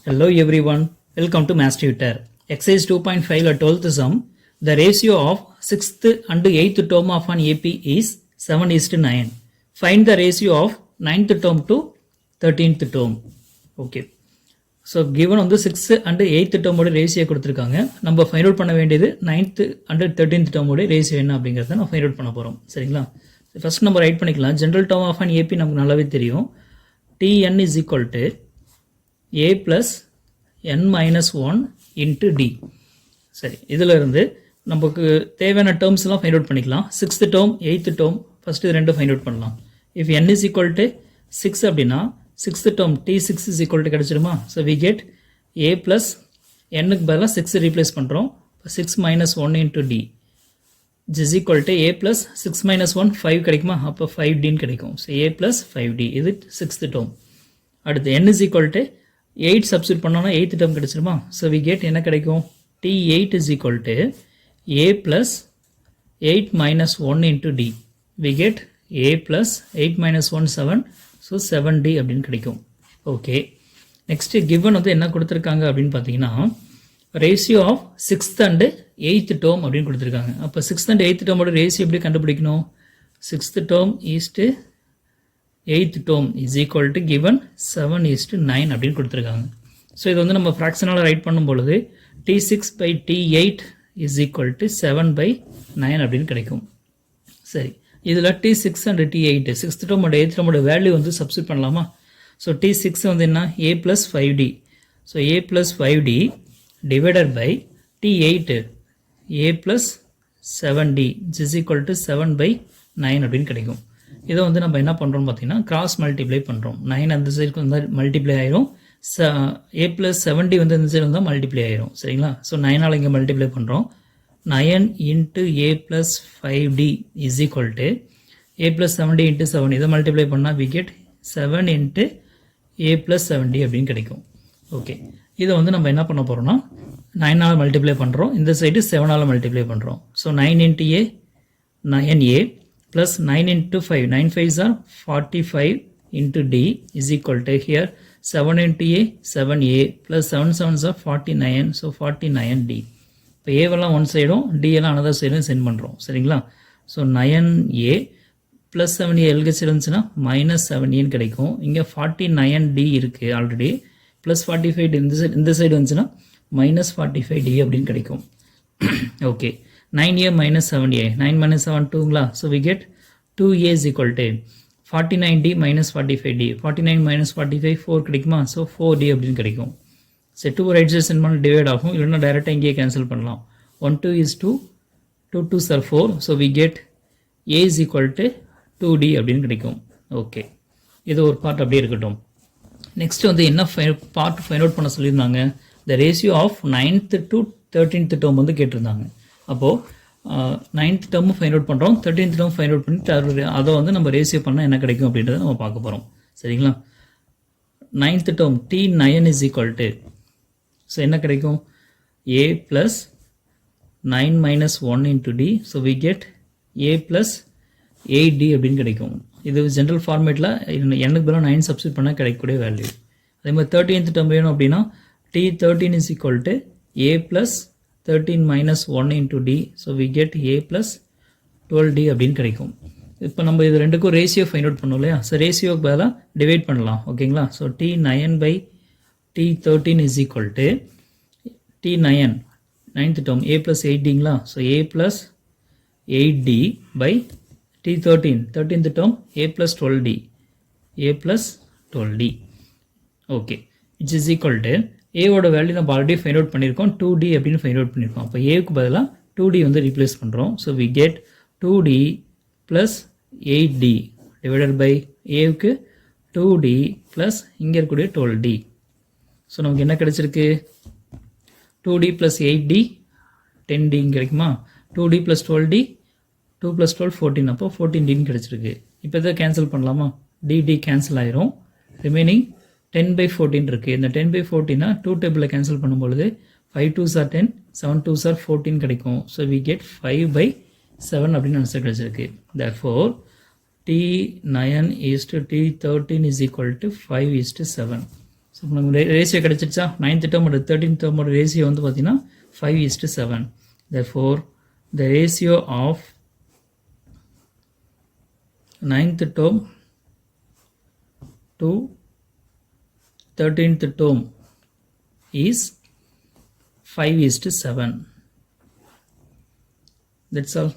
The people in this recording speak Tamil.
Hello everyone, welcome to Math Tutor. Exercise 2.5 or 12th sum. The ratio of 6th and 8th term of an AP is 7:9. Find the ratio of 9th term to 13th term. Okay. So given on the 6th and 8th term ஓட ரேஷியோ கொடுத்திருக்காங்க. நம்ம ஃபைண்ட் அவுட் பண்ண வேண்டியது 9th and 13th term ஓட ரேஷியோ என்ன அப்படிங்கறத நான் ஃபைண்ட் அவுட் பண்ண போறோம். சரிங்களா? ஃபர்ஸ்ட் நம்ம ரைட் பண்ணிக்கலாம். General term of an AP நமக்கு நல்லாவே தெரியும். Tn is equal to a plus n minus 1 into d. சரி, இதில் இருந்து நமக்கு தேவையான டேர்ம்ஸ்லாம் ஃபைண்ட் அவுட் பண்ணிக்கலாம். 6th term 8th term first இது ரெண்டும் ஃபைண்ட் அவுட் பண்ணலாம். if n is equal to 6 அப்படின்னா 6th term t6 is equal to கிடைச்சிருமா? so we get a plus n-க்கு பதிலாக 6 ரீப்ளேஸ் பண்ணுறோம். 6 minus 1 into d is equal to a plus 6 minus 1 5 கிடைக்குமா? அப்போ 5d கிடைக்கும். so a plus 5d இது 6th term. அடுத்து n is equal to 8 substitute பண்ணோம்னா 8th term கிடைச்சிருமா? so we get என்ன கிடைக்கும்? t8 is equal to a plus 8 minus 1 into d. we get a plus 8 minus 1 7, so 7d அப்படின்னு கிடைக்கும். ஓகே, நெக்ஸ்ட் given வந்து என்ன கொடுத்துருக்காங்க அப்படின்னு பார்த்தீங்கன்னா ratio of 6th and 8th term அப்படின்னு கொடுத்துருக்காங்க. அப்போ 6th and 8th term ஓட ரேஷியோ எப்படி கண்டுபிடிக்கணும்? 6th term is to 8th term is equal to given 7:9 அப்படின்னு கொடுத்துருக்காங்க. ஸோ இது வந்து நம்ம ஃப்ராக்ஷனால் ரைட் பண்ணும் பொழுது t6 by t8 is equal to 7/9 அப்படின்னு கிடைக்கும். சரி, இதில் t6 and t8 6th term and 8th term value வந்து சப்ஸ்டிட் பண்ணலாமா? ஸோ t6 வந்து என்ன? a plus 5d. So a plus 5d divided by t8 a plus 7d is equal to 7/9 அப்படின்னு கிடைக்கும். இதை வந்து நம்ம என்ன பண்ணுறோம் பார்த்தீங்கன்னா கிராஸ் மல்டிப்ளை பண்ணுறோம். 9 அந்த சைடுக்கு வந்தால் மல்டிப்ளை ஆயிரும், a plus 7d வந்து இந்த சைடு வந்தால் மல்டிப்ளை ஆயிரும். சரிங்களா? ஸோ 9ஆல் இங்கே மல்டிப்ளை பண்ணுறோம். 9 into a plus 5d is equal to a plus 7d into 7. இதை மல்டிப்ளை பண்ணால் we get 7 into a plus 7d அப்படின்னு கிடைக்கும். ஓகே, இதை வந்து நம்ம என்ன பண்ண போகிறோம்னா 9ஆல் மல்டிப்ளை பண்ணுறோம், இந்த சைடு 7ஆல் மல்டிப்ளை பண்ணுறோம். So 9 into a 9a plus 9 into 5, 9 5s are 45 into d is equal to here 7 into a 7a plus 7 7s are 49, so 49d. இப்போ ஏவெல்லாம் ஒன் சைடும் d எல்லாம் another சைடும் சென்ட் பண்ணுறோம். சரிங்களா? ஸோ 9a plus 7a எல்கே இருந்துச்சுன்னா மைனஸ் 7a கிடைக்கும். இங்கே 49d இருக்குது ஆல்ரெடி, ப்ளஸ் 45 இந்த சைடு வந்துச்சுன்னா மைனஸ் 45d அப்படின்னு கிடைக்கும். Okay, 9a minus 7a, 9 minus 7 2ங்களா? so we get 2a is equal to 49d minus 45d. 49 minus 45 4 கிடைக்குமா? so 4d அப்படின்னு கிடைக்கும். so 2 ரைட் சைடு சென்ட் பண்ண டிவைட் ஆகும், இல்லைன்னா டைரெக்டாக இங்கேயே கேன்சல் பண்ணலாம். 1 2 is 2, 2 2s are 4, so we get a is equal to 2d அப்படின்னு கிடைக்கும். ஓகே, இது ஒரு பார்ட் அப்படியே இருக்கட்டும். நெக்ஸ்ட் வந்து என்ன பார்ட் ஃபைண்ட் அவுட் பண்ண சொல்லியிருந்தாங்க? the ratio of 9th to 13th term வந்து கேட்டிருந்தாங்க. அப்போது 9th term ஃபைண்ட் அவுட் பண்ணுறோம், 13th term ஃபைண்ட் அவுட் பண்ணிட்டு அதை வந்து நம்ம ரேஷியோ பண்ணால் என்ன கிடைக்கும் அப்படின்றத நம்ம பார்க்க போகிறோம். சரிங்களா? 9th term t9 is equal to, so என்ன கிடைக்கும்? a plus 9 minus 1 into d, so we get a plus 8d அப்படின்னு கிடைக்கும். இது ஜென்ரல் ஃபார்மேட்டில் எனக்கு பதிலாக 9 சப்ஸ்டிட் பண்ணால் கிடைக்கக்கூடிய வேல்யூ. அதே மாதிரி 13th term வேணும் அப்படின்னா t13 is equal to a plus 13 minus 1 into d, so we get a plus 12d அப்படின்னு கிடைக்கும். இப்போ நம்ம இது ரெண்டுக்கும் ரேஷியோ ஃபைண்ட் அவுட் பண்ணோம் இல்லையா? ஸோ ரேஷியோக்கு பதிலாக டிவைட் பண்ணலாம். ஓகேங்களா? So t9 by t13 is equal to t9 9th term a plus 8dங்களா? So a plus 8d by t13 13th term a plus 12d, a plus 12d. Okay, which is equal to ஏவோட வேல்யூ நம்ம ஆல்ரெடி ஃபைண்ட் அவுட் பண்ணியிருக்கோம், 2d அப்படின்னு ஃபைண்ட் அவுட் பண்ணியிருக்கோம். அப்போ ஏவுக்கு பதிலாக 2d வந்து ரீப்ளேஸ் பண்ணுறோம். So we get 2d plus 8d divided by ஏவுக்கு 2d ப்ளஸ் இங்கே இருக்கக்கூடிய 12d. ஸோ நமக்கு என்ன கிடைச்சிருக்கு? 2d ப்ளஸ் 8d 10d கிடைக்குமா? 2d ப்ளஸ் 12d 2 ப்ளஸ் 12 14, அப்போ 14dன்னு கிடைச்சிருக்கு. இப்போ இதை கேன்சல் பண்ணலாமா? dd கேன்சல் ஆயிரும், ரிமைனிங் 10/14 இருக்குது. இந்த 10/14 2 டேபிளில் கேன்சல் பண்ணும்பொழுது 5 2s are 10, 7 2s are 14 கிடைக்கும். ஸோ we get 5/7 அப்படின்னு ஆன்சர் கிடைச்சிருக்கு. therefore t9 is to t13 is equal to 5:7. So நமக்கு ரேஷியோ கிடச்சிருச்சா 9th term and 13th term ratio வந்து பார்த்தீங்கன்னா 5:7. therefore the ratio of 9th term to 13th term is 5:7. That's all.